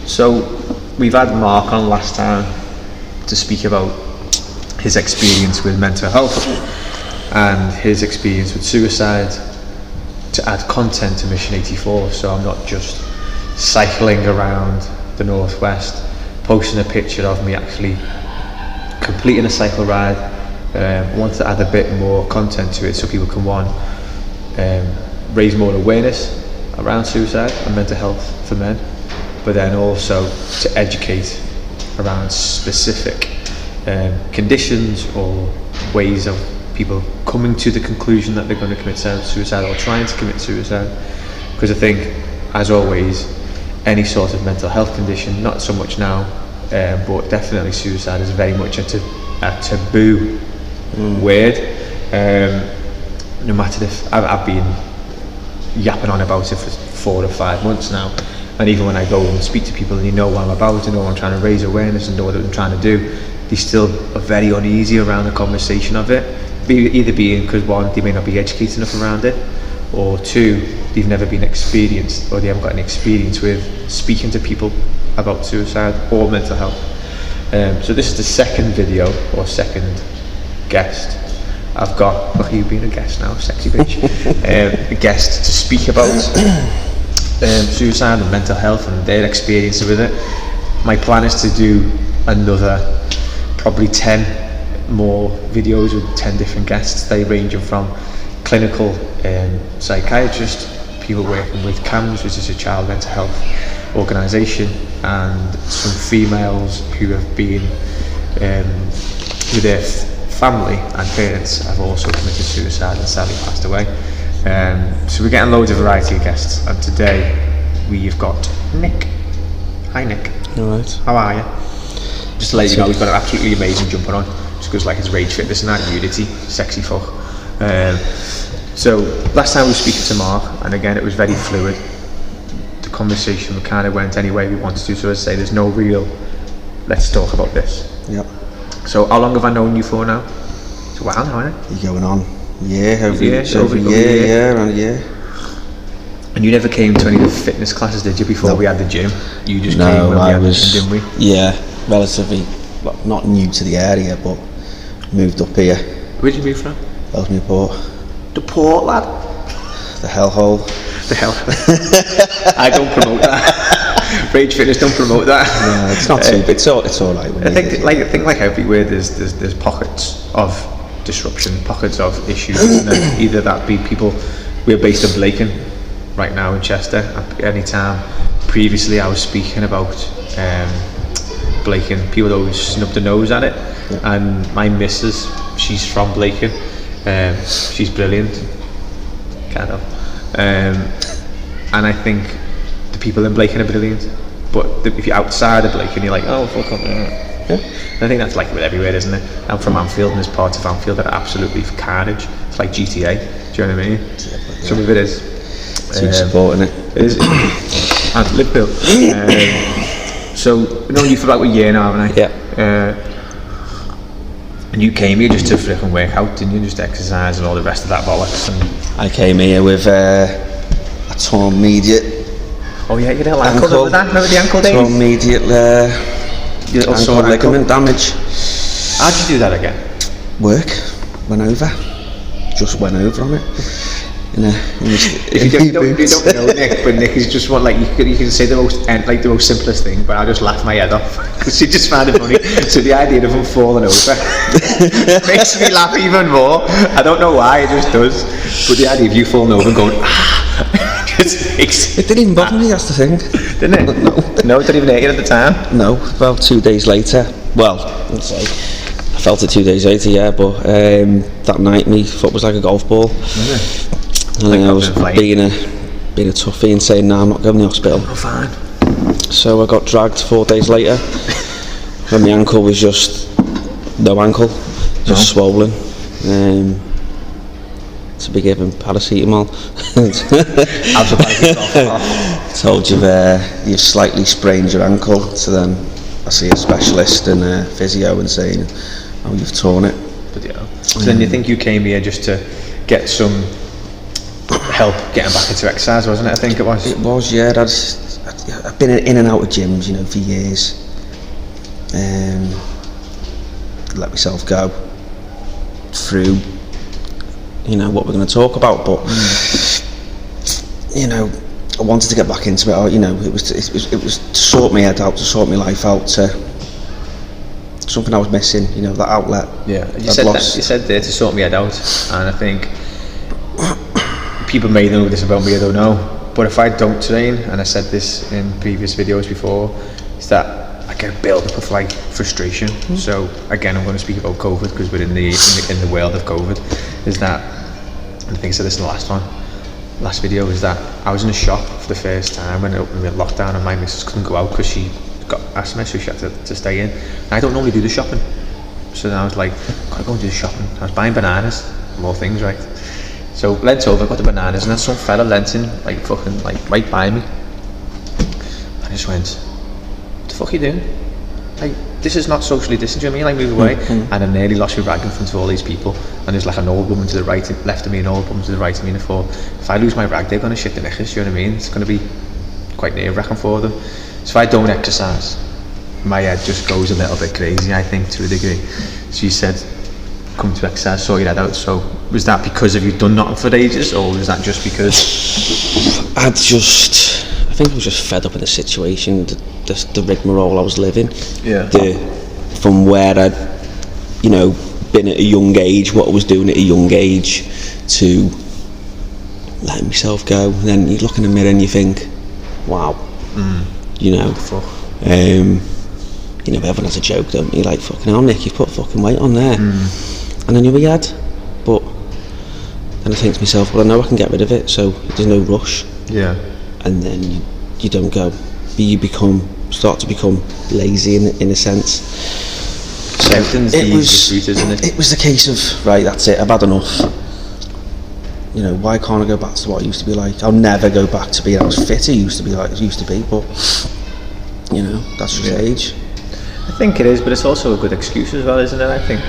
So we've had Mark on last time to speak about his experience with mental health and his experience with suicide, to add content to Mission84, so I'm not just cycling around the northwest posting a picture of me actually completing a cycle ride. I want to add a bit more content to it so people can raise more awareness around suicide and mental health for men, but then also to educate around specific conditions or ways of people coming to the conclusion that they're going to commit suicide or trying to commit suicide. Because I think, as always, any sort of mental health condition, not so much now, but definitely suicide is very much a taboo word. No matter if I've been yapping on about it for 4 or 5 months now, and even when I go and speak to people and you know what I'm about, you know what I'm trying to raise awareness and know what I'm trying to do, they still are very uneasy around the conversation of it. Either being because, one, they may not be educated enough around it, or two, they've never been experienced, or they haven't got any experience with speaking to people about suicide or mental health. So this is the second video, or second guest. I've got, look, you've been a guest now, sexy bitch, a guest to speak about suicide and mental health and their experience with it. My plan is to do another probably 10 more videos with 10 different guests. They ranging from clinical psychiatrists, people working with CAMS, which is a child mental health organisation, and some females who have been with their family and parents have also committed suicide and sadly passed away. So we're getting loads of variety of guests, and today we've got Nick. Hi Nick. Alright. How are you? Just to let you know, he's got an absolutely amazing jumper on, just goes like his rage fitness and that, nudity, sexy fuck. So last time we were speaking to Mark, and again it was very fluid. The conversation kind of went any way we wanted to, so as I say, there's no real let's talk about this. Yep. So how long have I known you for now? It's a while now, isn't it? You're going on over a year. Around a year. And you never came to any of the fitness classes, did you, before we had the gym? You just came when we had the gym, didn't we? Yeah, relatively, well, not new to the area, but moved up here. Where'd you move from? Mission84. The port, lad. The hellhole. The hell. I don't promote that. Rage Fitness don't promote that. No, it's not too. It's all right. I think like everywhere, there's pockets of disruption, pockets of issues. And either that be people. We're based in Blaken right now in Chester. Any time previously, I was speaking about Blaken. People always snub their nose at it. Yeah. And my missus, she's from Blaken. She's brilliant, kind of. And I think the people in Blaken are brilliant, but if you're outside of Blaken, you're like, oh, fuck up. Yeah. I think that's like with everywhere, isn't it? I'm from Anfield, and there's parts of Anfield that are absolutely carnage. It's like GTA. Do you know what I mean? Yeah. Some of it is. Supporting it. It is. And Liverpool. So I've known you for about a year now, haven't I? Yeah. And you came here just to frickin' work out, didn't you? Just exercise and all the rest of that bollocks. And I came here with a torn mediate. Oh yeah, you did ankle. Remember that? Remember the ankle days? Torn mediate ankle ligament damage. How'd you do that again? Work. Went over. Just went over on it. If you don't know Nick, but Nick is just one, like, you can say the most simplest thing, but I'll just laugh my head off because you just find it funny. So the idea of him falling over makes me laugh even more. I don't know why, it just does. But the idea of you falling over and going it didn't even bother me. That's the thing. Didn't it? No, it didn't even hit you at the time. No, about 2 days later. Well, let's say I felt it 2 days later, yeah. But that night, my foot was like a golf ball. Mm-hmm. And I was being a toughie and saying, "No, I'm not going to the hospital." Oh, fine. So I got dragged 4 days later, and my ankle was just no ankle, just swollen. To be given paracetamol. Told you've slightly sprained your ankle. So then I see a specialist and a physio and saying, "Oh, you've torn it." But yeah. So then you think you came here just to get some help getting back into exercise, wasn't it? I think it was. It was, yeah. I'd I've been in and out of gyms, you know, for years. Let myself go through, you know, what we're going to talk about, but you know, I wanted to get back into it. You know, it was to sort my head out, to sort my life out, to something I was missing. You know, that outlet. Yeah, you said there to sort my head out, and I think people may know this about me, I don't know. But if I don't train, and I said this in previous videos before, is that I get a build up of like frustration. So again, I'm going to speak about COVID because we're in the world of COVID. Is that, and I think I said this in the last video, is that I was in a shop for the first time when we were in lockdown, and my missus couldn't go out because she got asthma, so she had to stay in. And I don't normally do the shopping, so then I was like, gotta go and do the shopping. I was buying bananas, more things, right? So leant over, got the bananas, and then some fella leant in, like fucking, like right by me. I just went, what the fuck are you doing? Like, this is not socially distanced, you know what I mean? Like, move away. And I nearly lost my rag in front of all these people. And there's like an old woman to the right, left of me, an old woman to the right of me, and I thought, if I lose my rag, they're gonna shit the knickers, you know what I mean? It's gonna be quite nerve-wracking for them. So if I don't exercise, my head just goes a little bit crazy, I think, to a degree. So you said, come to exercise, sort your head out. So was that because of you done nothing for ages, or was that just because? I think I was just fed up in the situation, the rigmarole I was living. Yeah. From where I'd, you know, been at a young age, what I was doing at a young age, to letting myself go. And then you look in the mirror and you think, wow, you know. You know, everyone has a joke, don't you? Like, fucking hell, Nick, you've put fucking weight on there. And I knew he had, but then I think to myself, well, I know I can get rid of it, so there's no rush. Yeah. And then you don't go, but you start to become lazy in a sense. So it was the case of, right, that's it, I've had enough. You know, why can't I go back to what I used to be like? I'll never go back to being as fit I used to be, but you know, that's just age. I think it is, but it's also a good excuse as well, isn't it? I think.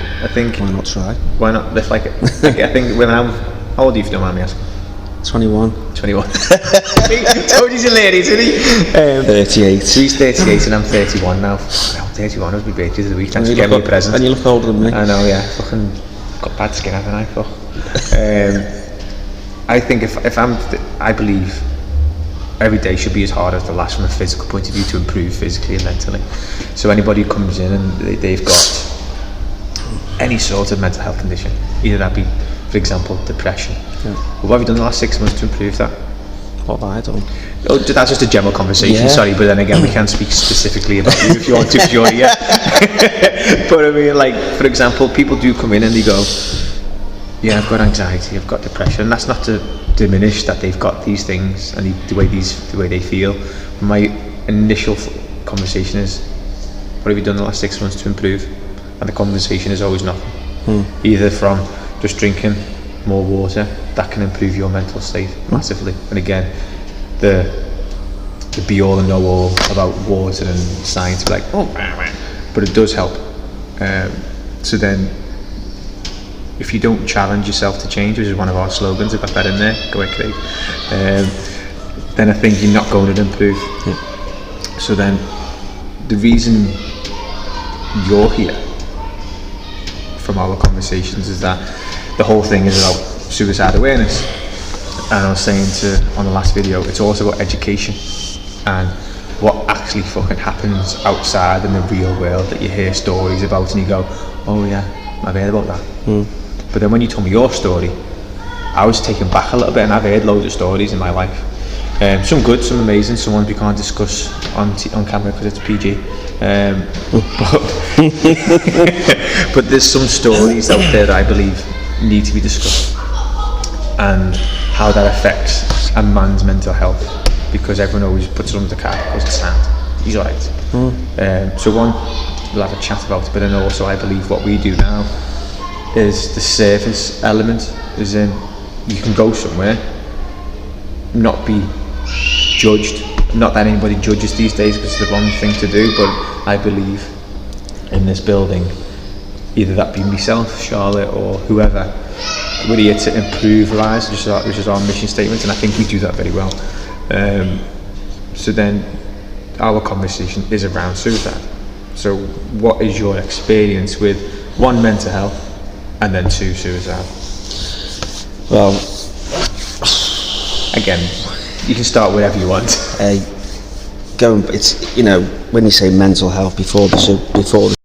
Why not try? Why not? If like, I think when how old are you, if you don't mind me asking? 21. 21. Told he's hilarious, isn't he? 38. So he's 38 and I'm 31 now. I'm 31, it was my birthday of the week. Thanks for getting me a present. And you look older than me. I know, yeah. Fucking got bad skin, haven't I? Fuck. I think I believe every day should be as hard as the last from a physical point of view to improve physically and mentally. So anybody who comes in and they've got any sort of mental health condition, either that be, for example, depression. Yeah. Well, what have you done the last 6 months to improve that? What have I done? Oh, that's just a general conversation, sorry, but then again, we can't speak specifically about you if you want to, sure, yeah. But I mean, like, for example, people do come in and they go, yeah, I've got anxiety, I've got depression, and that's not to diminish that they've got these things and the way they feel. My initial conversation is, what have you done the last 6 months to improve? And the conversation is always nothing. Either from just drinking more water, that can improve your mental state massively. And again, the be all and know all about water and science, like, but it does help. So then, if you don't challenge yourself to change, which is one of our slogans, if I put in there, go ahead, Craig, then I think you're not going to improve. So then, the reason you're here from our conversations is that the whole thing is about suicide awareness. And I was saying on the last video, it's also about education and what actually fucking happens outside in the real world that you hear stories about and you go, oh yeah, I've heard about that. But then when you told me your story, I was taken back a little bit, and I've heard loads of stories in my life. Some good, some amazing, some ones we can't discuss on camera because it's PG. But there's some stories out there that I believe need to be discussed, and how that affects a man's mental health, because everyone always puts it under the car because it's sound. He's alright. So one, we'll have a chat about it, but then also I believe what we do now is the surface element, is in you can go somewhere, not be judged. Not that anybody judges these days because it's the wrong thing to do, but I believe in this building, either that be myself, Charlotte, or whoever, we're here to improve lives, which is our mission statement, and I think we do that very well. So then our conversation is around suicide. So what is your experience with, one, mental health, and then two, suicide? Well, again, you can start wherever you want. It's, you know, when you say mental health before the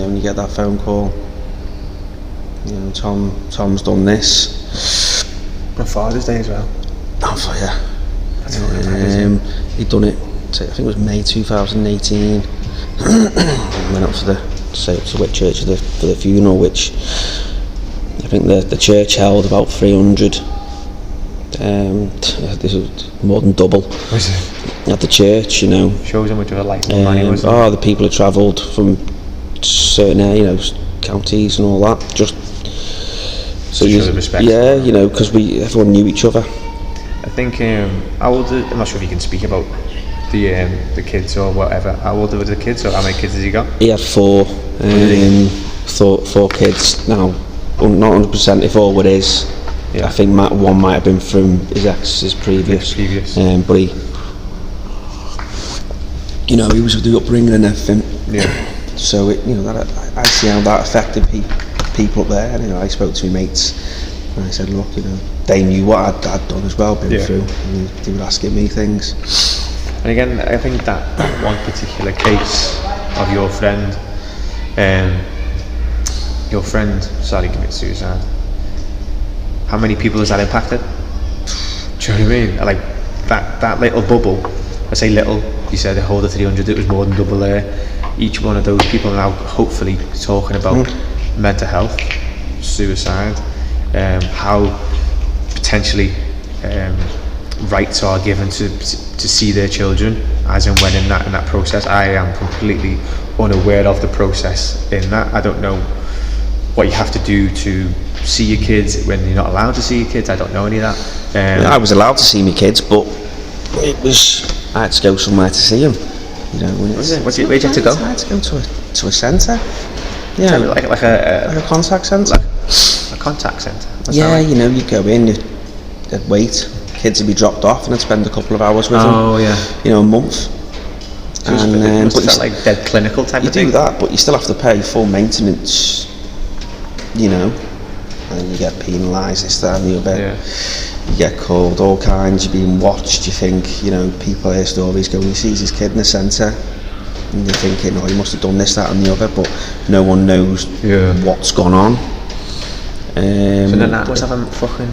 you know, when you get that phone call, you know, Tom's done this. On Father's Day as well. Oh, yeah. He'd done it, I think it was May 2018. Went up to the Wick Church for the funeral, which I think the church held about 300. This was more than double. Was it? At the church, you know. Shows how much of a likable man he was. The people had travelled from certain counties and all that. Just so show the respect. Yeah, you know, because everyone knew each other. I think how old? I'm not sure if you can speak about the kids or whatever. How old were the kids, or how many kids has he got? He had 4. Four kids. Now, not 100% if all what is. Yeah. I think one might have been from his ex's previous. But he, you know, he was with the upbringing and everything. Yeah. So I see how that affected people up there. And, you know, I spoke to my mates and I said, look, you know, they knew what I'd done as well, been through, and they were asking me things. And again, I think that one particular case of your friend sadly commits suicide. How many people has that impacted? Do you know what I mean? Like that little bubble. I say little. You said the whole of 300. It was more than double there. Each one of those people now hopefully talking about mental health, suicide, how potentially rights are given to see their children as and when in that process. I am completely unaware of the process in that. I don't know what you have to do to see your kids when you're not allowed to see your kids. I don't know any of that. I was allowed to see my kids, but I had to go somewhere to see them. You know, where'd you have to go? I had to go to a centre. Yeah, so like a contact centre. A contact centre. Yeah, you know, you go in, you'd wait, kids would be dropped off, and I'd spend a couple of hours with them. Oh yeah. You know, a month. So and but like dead clinical type of thing. You do that, but you still have to pay full maintenance. You know, and you get penalised this, that, and the other. Yeah. You get called all kinds. You're being watched. You think, you know, people hear stories going, he sees his kid in the centre, and you're thinking, oh, he must have done this, that, and the other, but no one knows what's gone on. So then that must have a fucking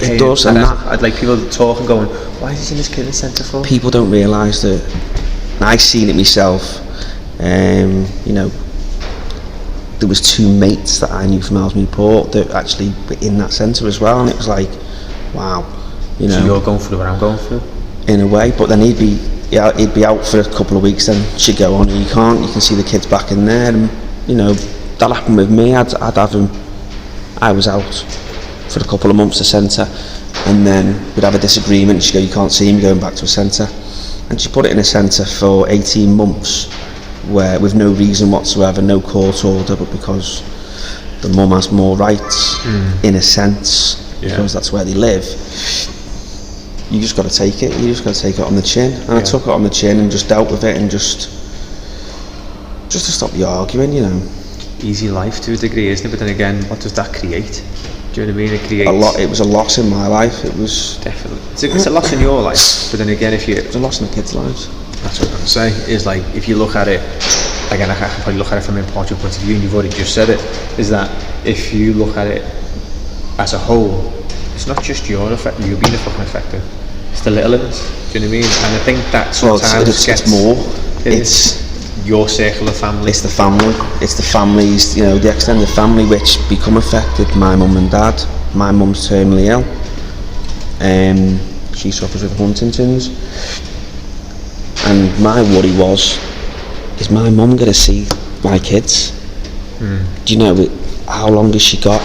it does, and I'd like people talking, going, why is he seeing his kid in the centre for? People don't realise that. I've seen it myself. You know, there was 2 mates that I knew from Ellesmere Port that actually were in that centre as well, and it was like, wow, you know. So you're going through what I'm going through? In a way, but then he'd be out for a couple of weeks, then she'd go on, and you can see the kids back in there, and you know, that happened with me. I'd have him, I was out for a couple of months at centre, and then we'd have a disagreement, and she'd go, you can't see me going back to a centre, and she put it in a centre for 18 months, where with no reason whatsoever, no court order, but because the mum has more rights, in a sense, because that's where they live. You just got to take it. You just got to take it on the chin. And I took it on the chin and just dealt with it, and just to stop the arguing, you know. Easy life to a degree, isn't it? But then again, what does that create? Do you know what I mean? It creates a lot. It was a loss in my life. It was definitely. It's a loss in your life. But then again, it was a loss in the kids' lives. That's what I'm going to say. Is like, if you look at it, again, I can probably look at it from an impartial point of view, and you've already just said it. Is that if you look at it as a whole, it's not just you being fucking affected. It's the little ones. Do you know what I mean? And I think that sometimes it's more. It's your circle of family. It's the family. It's the families. You know, the extended family which become affected. My mum and dad. My mum's terminally ill. She suffers with Huntington's. And my worry was, is my mum going to see my kids? Do you know how long has she got?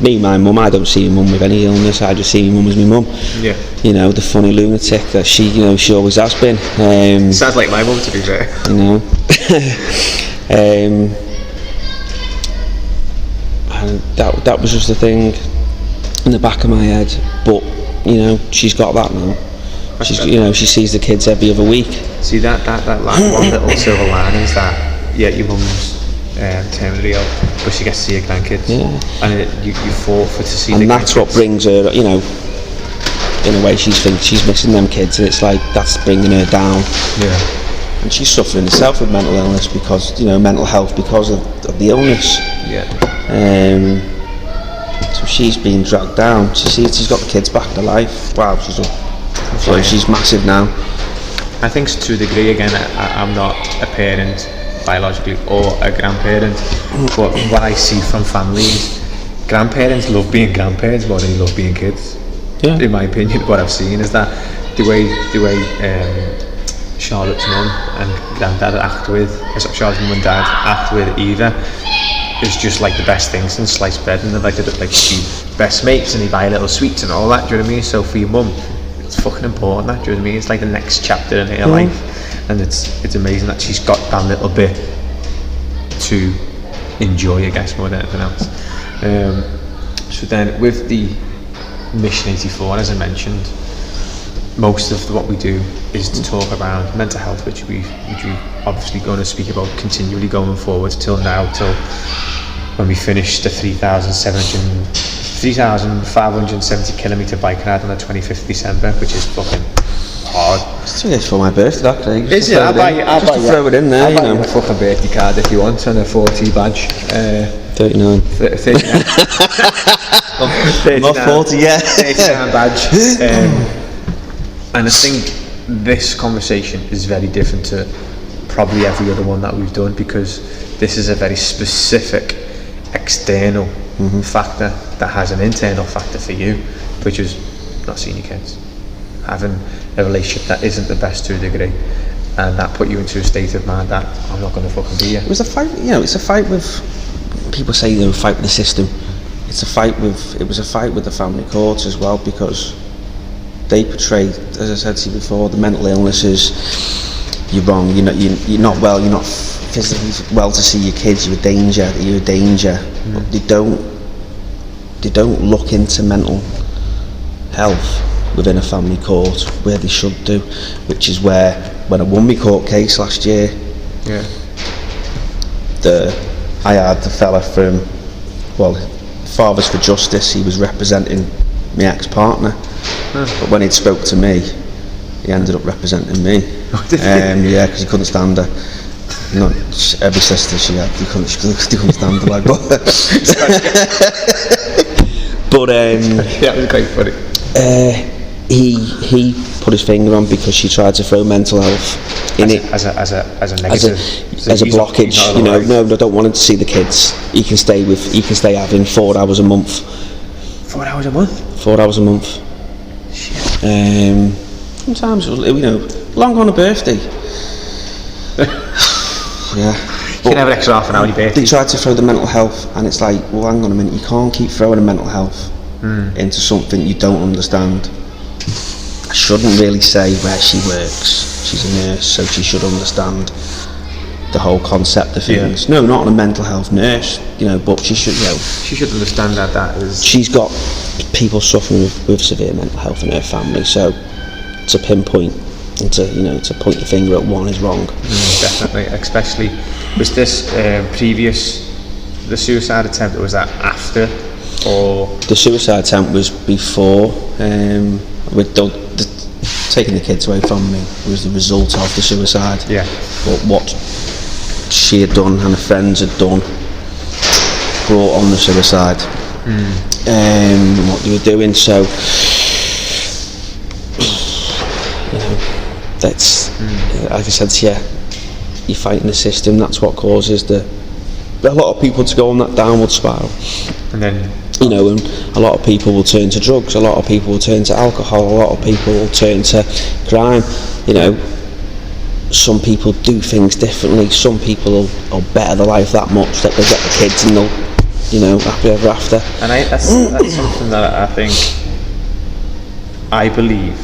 My mum, I don't see my mum with any illness. I just see my mum as my mum. Yeah. You know, the funny lunatic that she always has been. Sounds like my mum, to be fair. You know. And that was just the thing in the back of my head. But you know, she's got that now. She sees the kids every other week. See that one little silver lining is that your mum's terminally ill, but she gets to see her grandkids. Yeah. And you fought for to see. And that's what brings her. You know, in a way, she's missing them kids, and it's like that's bringing her down. Yeah. and she's suffering herself with mental illness because, mental health because of the illness. Yeah. So she's being dragged down. She's got the kids back to life. Wow, she's massive now. I think to a degree, again, I'm not a parent biologically or a grandparent, but what I see from families, grandparents love being grandparents more than they love being kids. Yeah. In my opinion, what I've seen is that the way Charlotte's mum and granddad act with, Charlotte's mum and dad act with Eva, is just like the best thing since sliced bread, and they're like best mates, and they buy little sweets and all that. Do you know what I mean? So for your mum, it's fucking important. That, do you know what I mean? It's like the next chapter in her life, and it's amazing that she's got that little bit to enjoy, I guess, more than anything else. So then with the Mission84, as I mentioned, most of what we do is to talk around mental health, which we're obviously going to speak about continually going forward till when we finish the 3,570 kilometre bike ride on the 25th of December, which is fucking hard. It's for my birthday, that, Craig. Is it? I'll throw it in there, I'll buy you a fucking birthday card if you want, and a 40 badge. 39. 39. I'm not 40 yet. 39 badge. And I think this conversation is very different to probably every other one that we've done, because this is a very specific external factor that has an internal factor for you, which is not seeing your kids, having a relationship that isn't the best to a degree, and that put you into a state of mind that I'm not going to fucking be here. It was a fight, it's a fight with, people say fight with the system. It was a fight with the family courts as well, because they portray, as I said to you before, the mental illnesses. You're wrong. You're not well. You're not physically well to see your kids. You're a danger. But they don't look into mental health within a family court where they should do, which is where, when I won my court case last year, I had the fella from Fathers for Justice. He was representing my ex-partner. But when he spoke to me, he ended up representing me. Because he couldn't stand her. Not every sister she had, he couldn't stand her. Like, but yeah, it was quite funny. He put his finger on, because she tried to throw mental health in it as a negative, as a blockage. No, I don't want him to see the kids. He can stay having 4 hours a month. 4 hours a month? 4 hours a month. Shit. Sometimes, long on a birthday. Yeah. You can have an extra half an hour on your birthday. They tried to throw the mental health, and it's like, well, hang on a minute, you can't keep throwing a mental health into something you don't understand. I shouldn't really say where she works. She's a nurse, so she should understand the whole concept of things. No, not a mental health nurse, but she should, she should understand that is. She's got people suffering with severe mental health in her family, so to pinpoint and to point your finger at one is wrong. Definitely, especially was this the suicide attempt, or was that after? Or the suicide attempt was before. With taking the kids away from me was the result of the suicide. Yeah. But what she had done and her friends had done brought on the suicide. What they were doing, so that's like I said to you, you're fighting the system. That's what causes a lot of people to go on that downward spiral. And then and a lot of people will turn to drugs, a lot of people will turn to alcohol, a lot of people will turn to crime. Some people do things differently. Some people will better their life that much that they'll get the kids and they'll, happy ever after. And that's something that I believe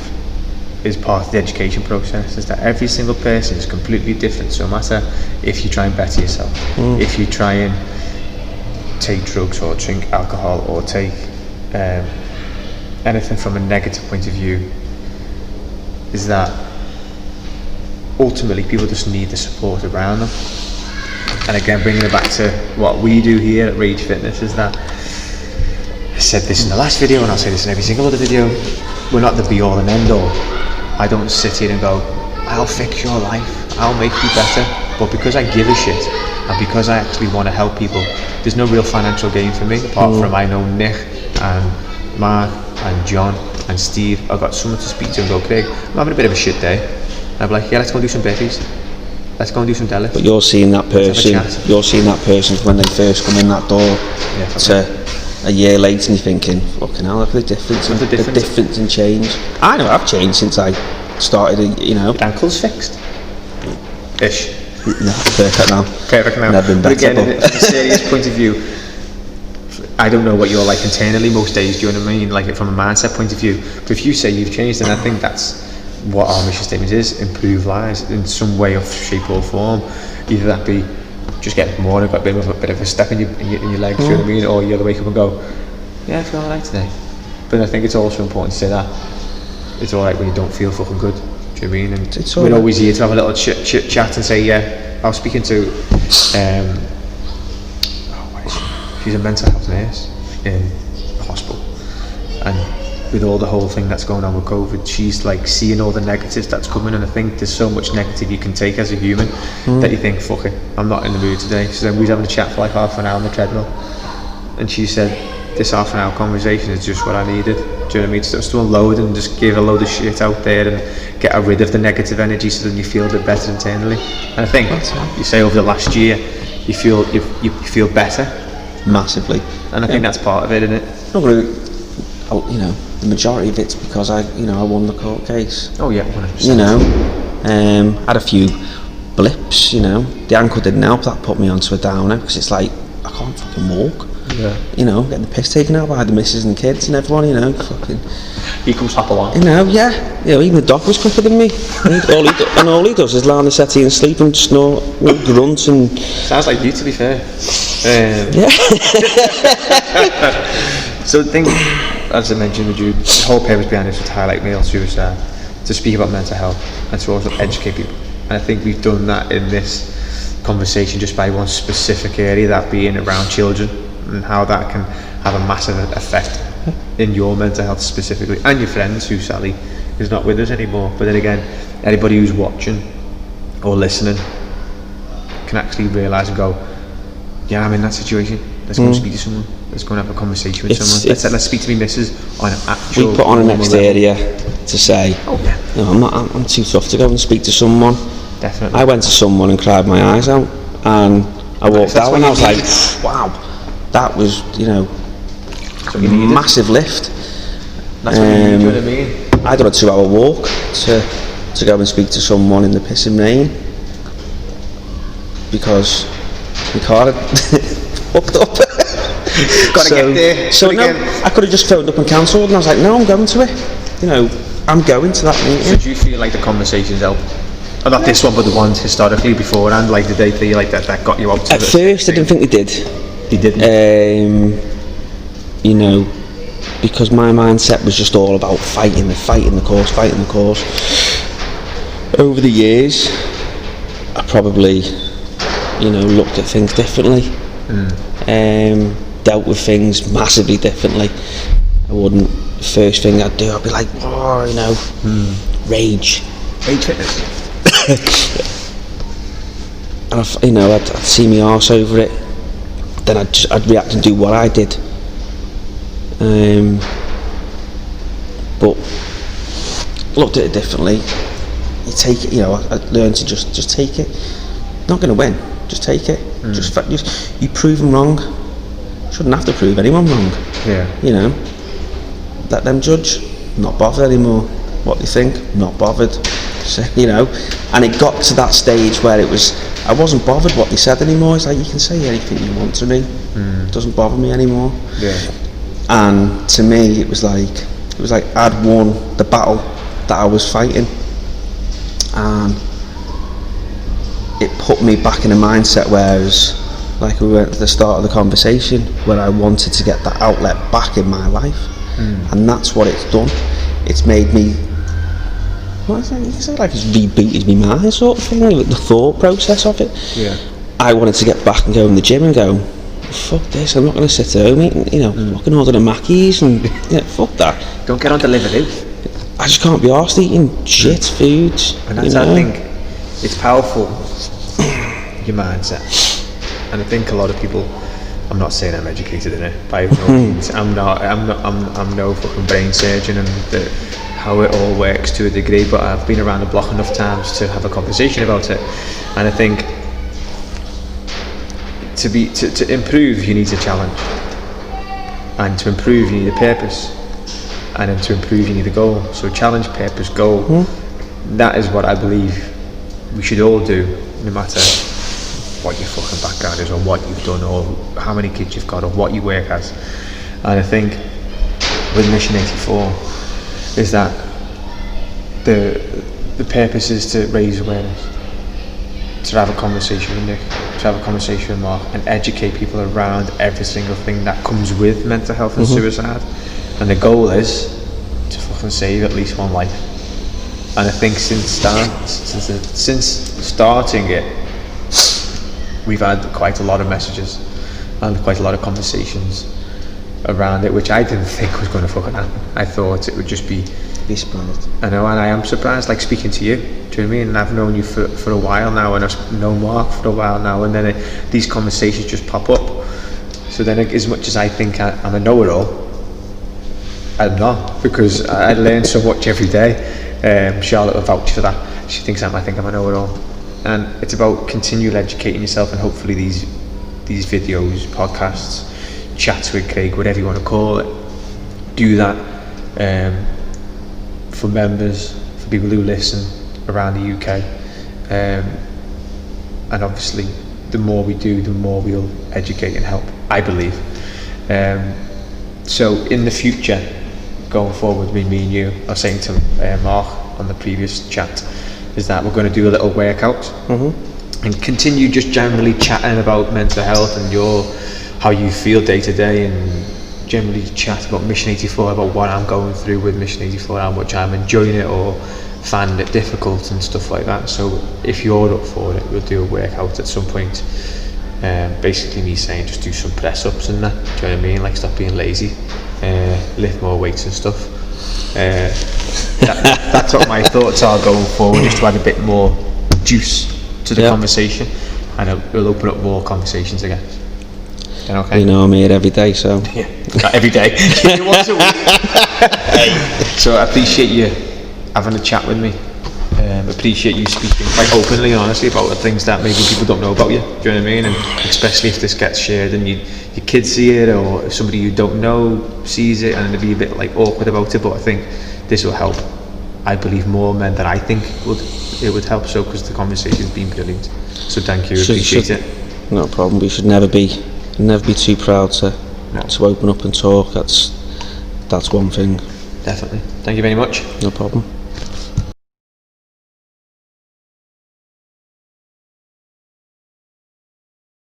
is part of the education process, is that every single person is completely different. So no matter if you try and better yourself, if you try and take drugs or drink alcohol or take anything from a negative point of view, is that ultimately people just need the support around them. And again, bringing it back to what we do here at Rage Fitness, is that I said this in the last video and I'll say this in every single other video, we're not the be all and end all. I don't sit here and go, I'll fix your life, I'll make you better, but because I give a shit and because I actually want to help people, there's no real financial gain for me apart from I know Nick and Mark and John and Steve. I've got someone to speak to and go, Craig, I'm having a bit of a shit day. And I'll be like, yeah, let's go and do some burpees. Let's go and do some deadlifts. But you're seeing that person when they first come in that door to a year later, and you're thinking, fucking hell, look at the difference and change. I know I've changed since I started, you know. Your ankle's fixed? Ish. No, perfect now. Perfect now. Never been but better. Again, from a serious point of view, I don't know what you're like internally most days, do you know what I mean? Like from a mindset point of view. But if you say you've changed, then I think that's what our mission statement is: improve lives in some way, of shape or form. Either that be just get up in the morning, got a bit of a step in your legs, do you know what I mean? Or you wake up and go, yeah, I feel alright today. But I think it's also important to say that it's alright when you don't feel fucking good. Do you know what I mean? And we're always here to have a little chit chat and say, yeah. I was speaking to she's a mental health nurse in the hospital, and with all the whole thing that's going on with COVID, she's like seeing all the negatives that's coming, and I think there's so much negative you can take as a human that you think, fuck it, I'm not in the mood today. So then we was having a chat for like half an hour on the treadmill, and she said this half an hour conversation is just what I needed. Do you know what I mean? Just to unload and just give a load of shit out there and get rid of the negative energy, so then you feel a bit better internally. And I think you say over the last year you feel better massively, and I think that's part of it, isn't it? Not really, you know, the majority of it's because I won the court case. Oh yeah, 100%. You know, had a few blips. You know, the ankle didn't help. That put me onto a downer because it's like I can't fucking walk. Yeah. You know, getting the piss taken out by the missus and kids and everyone. You know, fucking. He comes hop along. You know, yeah. You know, even the dog was quicker than me. all he does is lie on the settee and sleep and snort, grunt and. Sounds like you, to be fair. Yeah. So the thing, as I mentioned with you, the whole purpose behind this was to highlight male suicide, to speak about mental health, and to also educate people. And I think we've done that in this conversation just by one specific area, that being around children, and how that can have a massive effect in your mental health specifically, and your friends, who sadly is not with us anymore. But then again, anybody who's watching or listening can actually realise and go, yeah, I'm in that situation. Let's go and speak to someone. Let's go and have a conversation with someone. Let's speak to me missus on an actual. We put on an exterior to say, oh yeah, no, I'm too tough to go and speak to someone. Definitely. I went to someone and cried my eyes out, and I walked out and I was like, wow, that was, you know, a massive lift. That's what you need, you know what I mean? I done a 2-hour walk to go and speak to someone in the pissing rain because my car had fucked up. Gotta get there. So no, I could have just phoned up and cancelled, and I was like, no, I'm going to it. You know, I'm going to that meeting. So do you feel like the conversations help? Or not this one, but the ones historically beforehand, like did they feel like that got you up to At first, I didn't think they did. They didn't? You know, because my mindset was just all about fighting the course. Over the years, I probably, you know, looked at things differently. Dealt with things massively differently. I wouldn't, the first thing I'd do, I'd be like, oh, you know, rage fitness. And you know, I'd see my arse over it, then I'd react and do what I did. But looked at it differently. You take it, you know, I learned to just take it. Not going to win, just take it. Just you prove them wrong. Shouldn't have to prove anyone wrong. Yeah. You know, let them judge. Not bothered anymore. What they think, not bothered. So, you know, and it got to that stage where I wasn't bothered what they said anymore. It's like, you can say anything you want to me. It doesn't bother me anymore. Yeah. And to me, it was like I'd won the battle that I was fighting, and it put me back in a mindset where I was, like we went at the start of the conversation, where I wanted to get that outlet back in my life. And that's what it's done. It's made me, you can say like it's rebooted me mind sort of thing, like the thought process of it. Yeah. I wanted to get back and go in the gym and go, fuck this, I'm not going to sit at home eating, you know, fucking ordering Mackies and, you know, fuck that. Don't get on Deliveroo. I just can't be arsed eating shit food. And that's, I think, it's powerful, your mindset. And I think a lot of people, I'm not saying I'm educated in it by no means. I'm no fucking brain surgeon and how it all works to a degree, but I've been around the block enough times to have a conversation about it. And I think to improve, you need a challenge, and to improve, you need a purpose, and then to improve, you need a goal. So challenge, purpose, goal. That is what I believe we should all do, no matter what your fucking background is, or what you've done, or how many kids you've got, or what you work as. And I think with Mission84 is that the purpose is to raise awareness, to have a conversation with Nick, to have a conversation with Mark, and educate people around every single thing that comes with mental health and suicide. And the goal is to fucking save at least one life. And I think since starting it, we've had quite a lot of messages and quite a lot of conversations around it, which I didn't think was going to fucking happen. I thought it would just be surprised. I know, and I am surprised, like speaking to you, do you know what I mean? And I've known you for a while now, and I've known Mark for a while now, and then these conversations just pop up. So then, as much as I think I'm a know-it-all, I'm not, because I learn so much every day. Charlotte will vouch for that. She thinks I think I'm a know-it-all. And it's about continually educating yourself, and hopefully these videos, podcasts, chats with Craig, whatever you want to call it, do that for members, for people who listen around the UK. And obviously the more we do, the more we'll educate and help, I believe. So in the future, going forward, me and you, I was saying to Mark on the previous chat, is that we're going to do a little workout and continue just generally chatting about mental health and how you feel day to day, and generally chat about Mission84, about what I'm going through with Mission84, how much I'm enjoying it or finding it difficult and stuff like that. So if you're up for it, we'll do a workout at some point. Basically me saying just do some press ups and that, do you know what I mean? Like stop being lazy, lift more weights and stuff. That's what my thoughts are going forward, just to add a bit more juice to the conversation, and it will open up more conversations again. Okay. You know I'm here every day, so yeah, not every day. Once a week. So I appreciate you having a chat with me. Appreciate you speaking quite openly and honestly about the things that maybe people don't know about you. Do you know what I mean? And especially if this gets shared and your kids see it, or if somebody you don't know sees it, and it'd be a bit like awkward about it. But I think this will help, I believe, more men than I think it would help. So because the conversation's been brilliant. So thank you. Appreciate it. No problem. We should never be too proud to open up and talk. That's one thing. Definitely. Thank you very much. No problem.